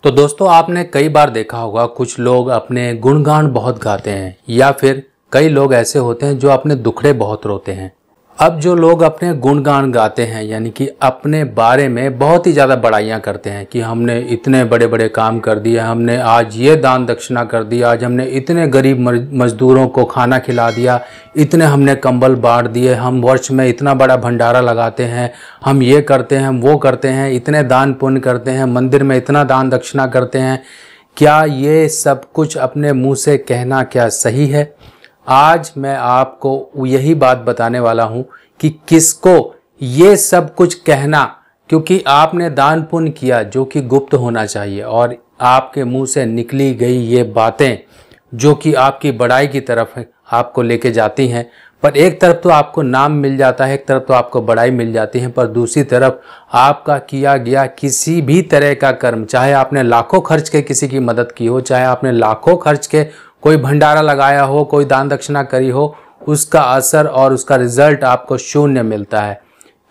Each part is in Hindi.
तो दोस्तों आपने कई बार देखा होगा कुछ लोग अपने गुणगान बहुत गाते हैं या फिर कई लोग ऐसे होते हैं जो अपने दुखड़े बहुत रोते हैं। अब जो लोग अपने गुणगान गाते हैं यानी कि अपने बारे में बहुत ही ज़्यादा बड़ाइयाँ करते हैं कि हमने इतने बड़े बड़े काम कर दिए, हमने आज ये दान दक्षिणा कर दिया, आज हमने इतने गरीब मजदूरों को खाना खिला दिया, इतने हमने कंबल बांट दिए, हम वर्ष में इतना बड़ा भंडारा लगाते हैं, हम ये करते हैं, हम वो करते हैं, इतने दान पुण्य करते हैं, मंदिर में इतना दान दक्षिणा करते हैं। क्या ये सब कुछ अपने मुँह से कहना क्या सही है? आज मैं आपको यही बात बताने वाला हूं कि किसको ये सब कुछ कहना, क्योंकि आपने दान पुण्य किया जो कि गुप्त होना चाहिए और आपके मुंह से निकली गई ये बातें जो कि आपकी बड़ाई की तरफ आपको लेके जाती हैं, पर एक तरफ तो आपको नाम मिल जाता है, एक तरफ तो आपको बड़ाई मिल जाती है, पर दूसरी तरफ आपका किया गया किसी भी तरह का कर्म, चाहे आपने लाखों खर्च के किसी की मदद की हो, चाहे आपने लाखों खर्च के कोई भंडारा लगाया हो, कोई दान दक्षिणा करी हो, उसका असर और उसका रिजल्ट आपको शून्य मिलता है।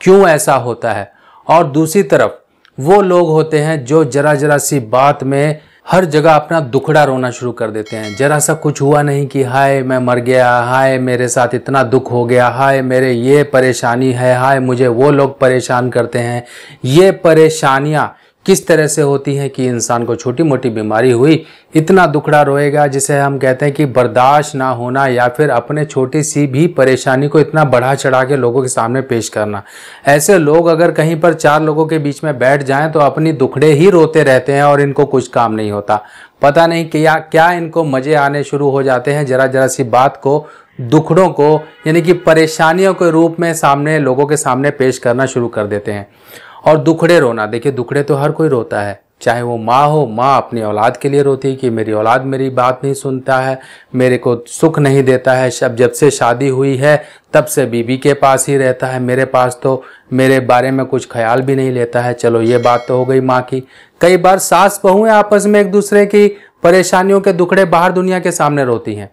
क्यों ऐसा होता है? और दूसरी तरफ वो लोग होते हैं जो जरा जरा सी बात में हर जगह अपना दुखड़ा रोना शुरू कर देते हैं। जरा सा कुछ हुआ नहीं कि हाय मैं मर गया, हाय मेरे साथ इतना दुख हो गया, हाय मेरे ये परेशानी है, हाय मुझे वो लोग परेशान करते हैं। ये परेशानियाँ किस तरह से होती हैं कि इंसान को छोटी मोटी बीमारी हुई इतना दुखड़ा रोएगा, जिसे हम कहते हैं कि बर्दाश्त ना होना, या फिर अपने छोटी सी भी परेशानी को इतना बढ़ा चढ़ा के लोगों के सामने पेश करना। ऐसे लोग अगर कहीं पर चार लोगों के बीच में बैठ जाएं तो अपनी दुखड़े ही रोते रहते हैं और इनको कुछ काम नहीं होता। पता नहीं क्या इनको मजे आने शुरू हो जाते हैं, जरा जरा सी बात को, दुखड़ों को यानी कि परेशानियों के रूप में सामने लोगों के सामने पेश करना शुरू कर देते हैं। और दुखड़े रोना, देखिए दुखड़े तो हर कोई रोता है, चाहे वो माँ हो, माँ अपनी औलाद के लिए रोती है कि मेरी औलाद मेरी बात नहीं सुनता है, मेरे को सुख नहीं देता है, जब से शादी हुई है तब से बीबी के पास ही रहता है, मेरे पास तो मेरे बारे में कुछ ख्याल भी नहीं लेता है। चलो ये बात तो हो गई माँ की। कई बार सास बहुएं आपस में एक दूसरे की परेशानियों के दुखड़े बाहर दुनिया के सामने रोती हैं।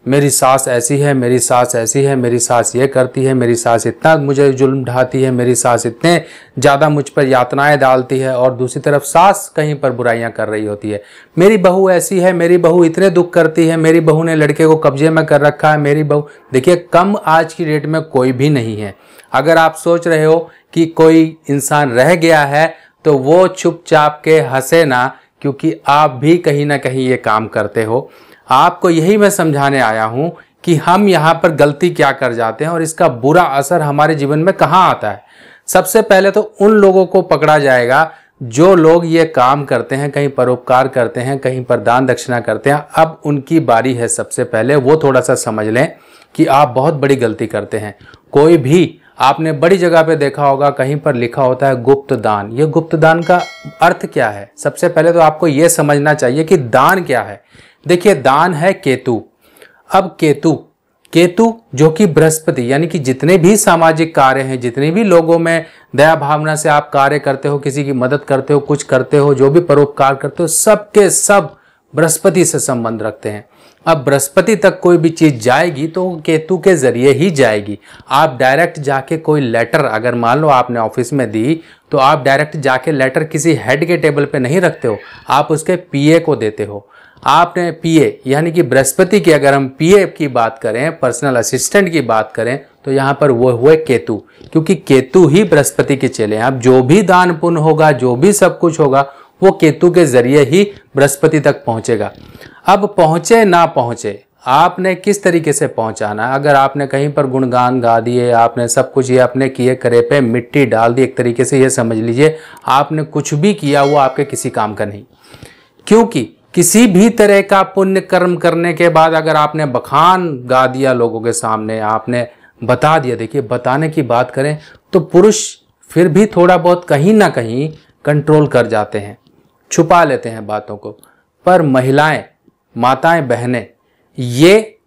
मेरी सास ऐसी है, मेरी सास ऐसी है, मेरी सास ये करती है, मेरी सास इतना मुझे जुल्म ढाती है, मेरी सास इतने ज़्यादा मुझ पर यातनाएं डालती है। और दूसरी तरफ सास कहीं पर बुराइयां कर रही होती है, मेरी बहू ऐसी है, मेरी बहू इतने दुख करती है, मेरी बहू ने लड़के को कब्जे में कर रखा है, मेरी बहू। देखिए कम आज की डेट में कोई भी नहीं है। अगर आप सोच रहे हो कि कोई इंसान रह गया है तो वो चुपचाप के हंसे ना, क्योंकि आप भी कहीं ना कहीं ये काम करते हो। आपको यही मैं समझाने आया हूं कि हम यहाँ पर गलती क्या कर जाते हैं और इसका बुरा असर हमारे जीवन में कहाँ आता है। सबसे पहले तो उन लोगों को पकड़ा जाएगा जो लोग ये काम करते हैं, कहीं परोपकार करते हैं, कहीं पर दान दक्षिणा करते हैं। अब उनकी बारी है, सबसे पहले वो थोड़ा सा समझ लें कि आप बहुत बड़ी गलती करते हैं। कोई भी आपने बड़ी जगह पे देखा होगा, कहीं पर लिखा होता है गुप्त दान। ये गुप्त दान का अर्थ क्या है? सबसे पहले तो आपको ये समझना चाहिए कि दान क्या है। देखिए दान है केतु। अब केतु जो कि बृहस्पति, यानी कि जितने भी सामाजिक कार्य हैं, जितने भी लोगों में दया भावना से आप कार्य करते हो, किसी की मदद करते हो, कुछ करते हो, जो भी परोपकार करते हो, सबके सब बृहस्पति से संबंध रखते हैं। अब बृहस्पति तक कोई भी चीज जाएगी तो केतु के जरिए ही जाएगी। आप डायरेक्ट जाके कोई लेटर, अगर मान लो आपने ऑफिस में दी, तो आप डायरेक्ट जाके लेटर किसी हेड के टेबल पे नहीं रखते हो, आप उसके पीए को देते हो। आपने पीए यानी कि बृहस्पति की, अगर हम पीए की बात करें, पर्सनल असिस्टेंट की बात करें, तो यहाँ पर वो हुए केतु, क्योंकि केतु ही बृहस्पति के चेले हैं। अब जो भी दान पुण्य होगा, जो भी सब कुछ होगा, वो केतु के जरिए ही बृहस्पति तक पहुंचेगा। अब पहुंचे ना पहुंचे, आपने किस तरीके से पहुंचाना है। अगर आपने कहीं पर गुणगान गा दिए, आपने सब कुछ ये अपने किए करे पे मिट्टी डाल दी, एक तरीके से ये समझ लीजिए आपने कुछ भी किया वो आपके किसी काम का नहीं। क्योंकि किसी भी तरह का पुण्य कर्म करने के बाद अगर आपने बखान गा दिया लोगों के सामने, आपने बता दिया, देखिए बताने की बात करें तो पुरुष फिर भी थोड़ा बहुत कहीं ना कहीं कंट्रोल कर जाते हैं, छुपा लेते हैं बातों को, पर महिलाएं, माताएं, बहनें ये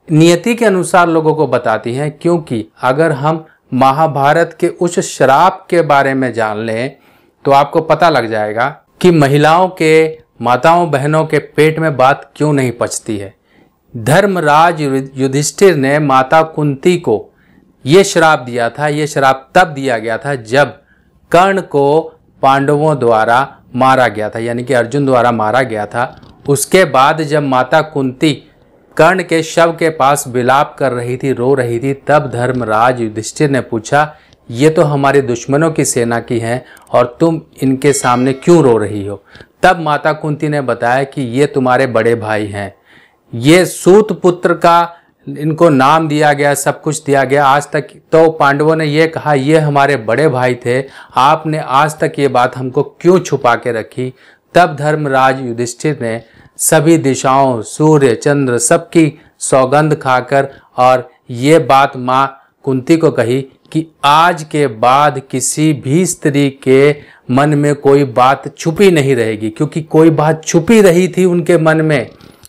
नियति के अनुसार लोगों को बताती हैं। क्योंकि अगर हम महाभारत के उस श्राप के बारे में जान लें तो आपको पता लग जाएगा कि महिलाओं के, माताओं बहनों के पेट में बात क्यों नहीं पचती है। धर्मराज युधिष्ठिर ने माता कुंती को ये श्राप दिया था। ये श्राप तब दिया गया था जब कर्ण को पांडवों द्वारा मारा गया था, यानी कि अर्जुन द्वारा मारा गया था। उसके बाद जब माता कुंती कर्ण के शव के पास विलाप कर रही थी, रो रही थी, तब धर्मराज युधिष्ठिर ने पूछा, ये तो हमारे दुश्मनों की सेना की हैं और तुम इनके सामने क्यों रो रही हो? तब माता कुंती ने बताया कि ये तुम्हारे बड़े भाई हैं, ये सूत पुत्र का इनको नाम दिया गया, सब कुछ दिया गया। आज तक तो पांडवों ने ये कहा ये हमारे बड़े भाई थे, आपने आज तक ये बात हमको क्यों छुपा के रखी? तब धर्मराज युधिष्ठिर ने सभी दिशाओं, सूर्य चंद्र सबकी सौगंध खाकर और ये बात माँ कुंती को कही कि आज के बाद किसी भी स्त्री के मन में कोई बात छुपी नहीं रहेगी, क्योंकि कोई बात छुपी रही थी उनके मन में।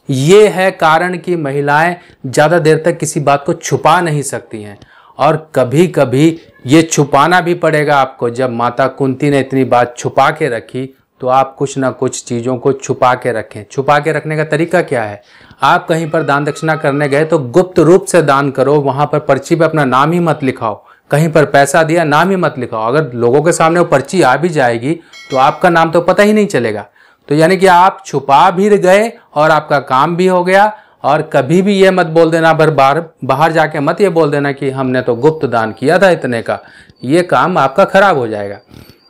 ये है कारण कि महिलाएं ज़्यादा देर तक किसी बात को छुपा नहीं सकती हैं, और कभी कभी ये छुपाना भी पड़ेगा आपको। जब माता कुंती ने इतनी बात छुपा के रखी तो आप कुछ ना कुछ चीज़ों को छुपा के रखें। छुपा के रखने का तरीका क्या है? आप कहीं पर दान दक्षिणा करने गए तो गुप्त रूप से दान करो, वहाँ पर पर्ची पे अपना नाम ही मत लिखाओ। कहीं पर पैसा दिया, नाम ही मत लिखाओ। अगर लोगों के सामने वो पर्ची आ भी जाएगी तो आपका नाम तो पता ही नहीं चलेगा। तो यानी कि आप छुपा भी गए और आपका काम भी हो गया। और कभी भी ये मत बोल देना, बाहर जाके मत ये बोल देना कि हमने तो गुप्त दान किया था इतने का, ये काम आपका खराब हो जाएगा।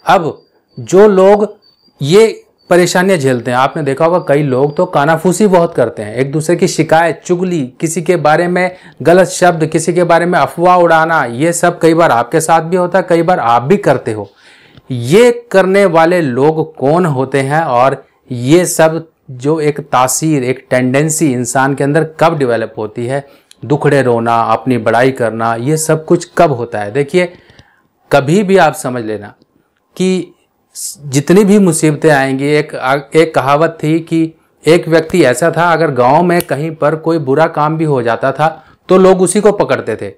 अब जो लोग ये परेशानियां झेलते हैं, आपने देखा होगा कई लोग तो कानाफूसी बहुत करते हैं, एक दूसरे की शिकायत, चुगली, किसी के बारे में गलत शब्द, किसी के बारे में अफवाह उड़ाना, ये सब कई बार आपके साथ भी होता है, कई बार आप भी करते हो। ये करने वाले लोग कौन होते हैं और ये सब जो एक तासीर, एक टेंडेंसी इंसान के अंदर कब डेवलप होती है? दुखड़े रोना, अपनी बड़ाई करना, ये सब कुछ कब होता है? देखिए, कभी भी आप समझ लेना कि जितनी भी मुसीबतें आएंगी, एक कहावत थी कि एक व्यक्ति ऐसा था, अगर गांव में कहीं पर कोई बुरा काम भी हो जाता था तो लोग उसी को पकड़ते थे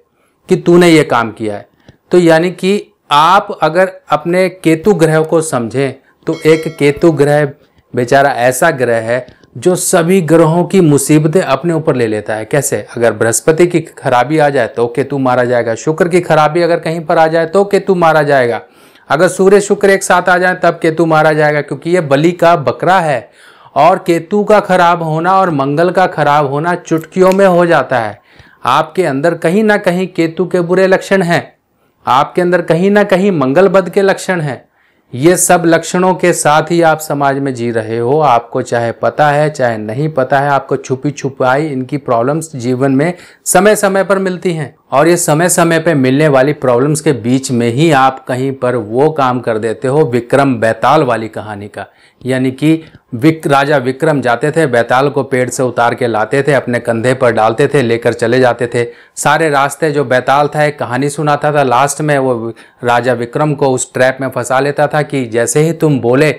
कि तूने ये काम किया है। तो यानी कि आप अगर अपने केतु ग्रह को समझें तो एक केतु ग्रह बेचारा ऐसा ग्रह है जो सभी ग्रहों की मुसीबतें अपने ऊपर ले लेता है। कैसे? अगर बृहस्पति की खराबी आ जाए तो केतु मारा जाएगा, शुक्र की खराबी अगर कहीं पर आ जाए तो केतु मारा जाएगा, अगर सूर्य शुक्र एक साथ आ जाए तब केतु मारा जाएगा, क्योंकि ये बलि का बकरा है। और केतु का खराब होना और मंगल का खराब होना चुटकियों में हो जाता है। आपके अंदर कहीं ना कहीं केतु के बुरे लक्षण हैं, आपके अंदर कहीं ना कहीं मंगल बद के लक्षण हैं। ये सब लक्षणों के साथ ही आप समाज में जी रहे हो, आपको चाहे पता है चाहे नहीं पता है, आपको छुपी छुपाई इनकी प्रॉब्लम्स जीवन में समय समय पर मिलती हैं। और ये समय समय पर मिलने वाली प्रॉब्लम्स के बीच में ही आप कहीं पर वो काम कर देते हो विक्रम बेताल वाली कहानी का। यानी कि राजा विक्रम जाते थे, बेताल को पेड़ से उतार के लाते थे, अपने कंधे पर डालते थे, लेकर चले जाते थे। सारे रास्ते जो बेताल था एक कहानी सुनाता था, लास्ट में वो राजा विक्रम को उस ट्रैप में फंसा लेता था कि जैसे ही तुम बोले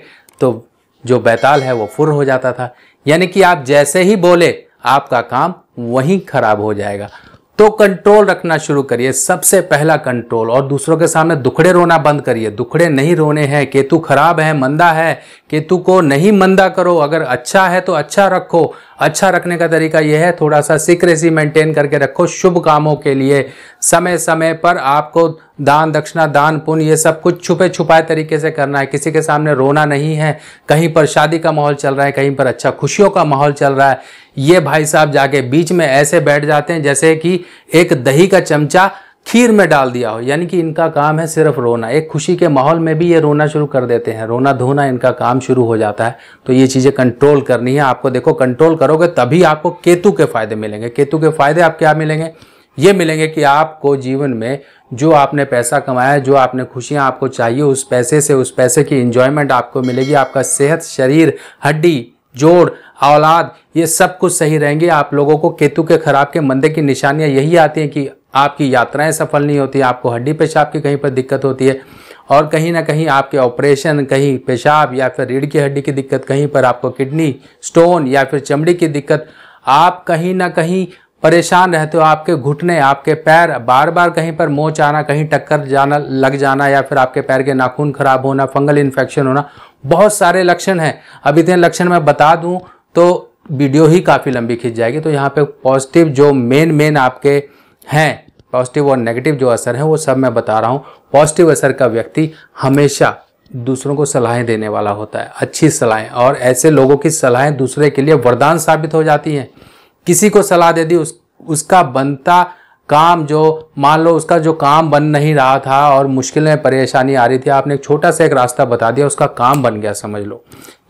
तो जो बेताल है वो फुर हो जाता था। यानी कि आप जैसे ही बोले आपका काम वहीं खराब हो जाएगा। तो कंट्रोल रखना शुरू करिए, सबसे पहला कंट्रोल। और दूसरों के सामने दुखड़े रोना बंद करिए। दुखड़े नहीं रोने हैं, केतु खराब है, मंदा है, केतु को नहीं मंदा करो। अगर अच्छा है तो अच्छा रखो। अच्छा रखने का तरीका यह है, थोड़ा सा सीक्रेसी मेंटेन करके रखो। शुभ कामों के लिए समय समय पर आपको दान दक्षिणा, दान पुण्य, ये सब कुछ छुपे छुपाए तरीके से करना है। किसी के सामने रोना नहीं है। कहीं पर शादी का माहौल चल रहा है, कहीं पर अच्छा खुशियों का माहौल चल रहा है, ये भाई साहब जाके बीच में ऐसे बैठ जाते हैं जैसे कि एक दही का चमचा खीर में डाल दिया हो। यानी कि इनका काम है सिर्फ रोना। एक खुशी के माहौल में भी ये रोना शुरू कर देते हैं, रोना धोना इनका काम शुरू हो जाता है। तो ये चीज़ें कंट्रोल करनी है आपको। देखो, कंट्रोल करोगे तभी आपको केतु के फायदे मिलेंगे। केतु के फायदे आप क्या मिलेंगे? ये मिलेंगे कि आपको जीवन में जो आपने पैसा कमाया, जो आपने खुशियां आपको चाहिए, उस पैसे से, उस पैसे की एंजॉयमेंट आपको मिलेगी। आपका सेहत, शरीर, हड्डी, जोड़, औलाद, ये सब कुछ सही रहेंगे। आप लोगों को केतु के खराब के मंदे की निशानियां यही आती हैं कि आपकी यात्राएं सफल नहीं होती, आपको हड्डी पेशाब की कहीं पर दिक्कत होती है, और कहीं ना कहीं आपके ऑपरेशन, कहीं पेशाब या फिर रीढ़ की हड्डी की दिक्कत, कहीं पर आपको किडनी स्टोन या फिर चमड़ी की दिक्कत। आप कहीं ना कहीं परेशान रहते हो। आपके घुटने, आपके पैर, बार बार कहीं पर मोच आना, कहीं टक्कर जाना, लग जाना, या फिर आपके पैर के नाखून खराब होना, फंगल इन्फेक्शन होना, बहुत सारे लक्षण हैं। अब इतने लक्षण मैं बता दूं तो वीडियो ही काफ़ी लंबी खिंच जाएगी। तो यहाँ पे पॉजिटिव जो मेन आपके हैं, पॉजिटिव और नेगेटिव जो असर है वो सब मैं बता रहा हूँ। पॉजिटिव असर का व्यक्ति हमेशा दूसरों को सलाहें देने वाला होता है, अच्छी सलाहें, और ऐसे लोगों की सलाहें दूसरे के लिए वरदान साबित हो जाती हैं। किसी को सलाह दे दी, उसका बनता काम, जो मान लो उसका जो काम बन नहीं रहा था और मुश्किल में परेशानी आ रही थी, आपने एक छोटा सा एक रास्ता बता दिया, उसका काम बन गया, समझ लो।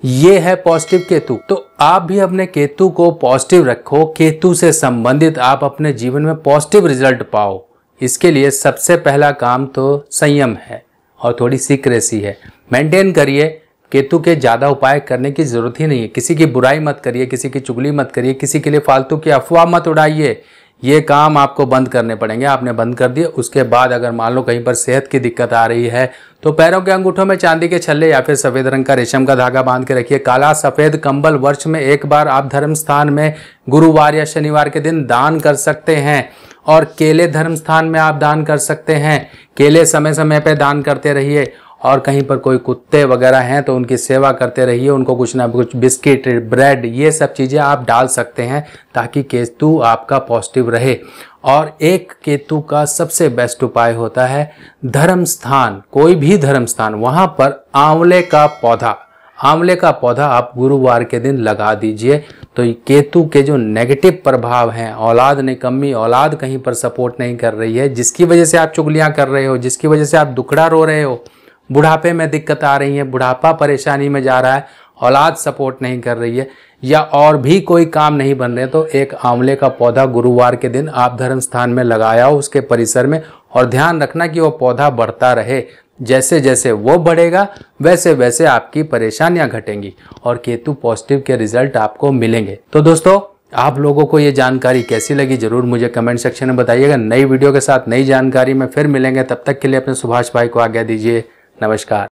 ये है पॉजिटिव केतु। तो आप भी अपने केतु को पॉजिटिव रखो, केतु से संबंधित आप अपने जीवन में पॉजिटिव रिजल्ट पाओ। इसके लिए सबसे पहला काम तो संयम है और थोड़ी सीक्रेसी है, मेंटेन करिए। केतु के ज़्यादा उपाय करने की ज़रूरत ही नहीं है। किसी की बुराई मत करिए, किसी की चुगली मत करिए, किसी के लिए फालतू की अफवाह मत उड़ाइए। ये काम आपको बंद करने पड़ेंगे। आपने बंद कर दिए, उसके बाद अगर मान लो कहीं पर सेहत की दिक्कत आ रही है तो पैरों के अंगूठों में चांदी के छल्ले या फिर सफ़ेद रंग का रेशम का धागा बांध के रखिए। काला सफ़ेद कंबल वर्ष में एक बार आप धर्म स्थान में गुरुवार या शनिवार के दिन दान कर सकते हैं। और केले धर्म स्थान में आप दान कर सकते हैं। केले समय समय पे दान करते रहिए। और कहीं पर कोई कुत्ते वगैरह हैं तो उनकी सेवा करते रहिए, उनको कुछ ना कुछ बिस्किट, ब्रेड, ये सब चीज़ें आप डाल सकते हैं ताकि केतु आपका पॉजिटिव रहे। और एक केतु का सबसे बेस्ट उपाय होता है धर्म स्थान, कोई भी धर्म स्थान, वहाँ पर आंवले का पौधा आप गुरुवार के दिन लगा दीजिए। तो केतु के जो नेगेटिव प्रभाव हैं, औलाद निकम्मी, औलाद कहीं पर सपोर्ट नहीं कर रही है, जिसकी वजह से आप चुगलियाँ कर रहे हो, जिसकी वजह से आप दुखड़ा रो रहे हो, बुढ़ापे में दिक्कत आ रही है, बुढ़ापा परेशानी में जा रहा है, औलाद सपोर्ट नहीं कर रही है, या और भी कोई काम नहीं बन रहे, तो एक आंवले का पौधा गुरुवार के दिन आप धर्म स्थान में लगाया हो उसके परिसर में। और ध्यान रखना कि वो पौधा बढ़ता रहे। जैसे जैसे वो बढ़ेगा वैसे वैसे आपकी परेशानियां घटेंगी और केतु पॉजिटिव के रिजल्ट आपको मिलेंगे। तो दोस्तों, आप लोगों को ये जानकारी कैसी लगी जरूर मुझे कमेंट सेक्शन में बताइएगा। नई वीडियो के साथ नई जानकारी में फिर मिलेंगे। तब तक के लिए अपने सुभाष भाई को आज्ञा दीजिए। नमस्कार।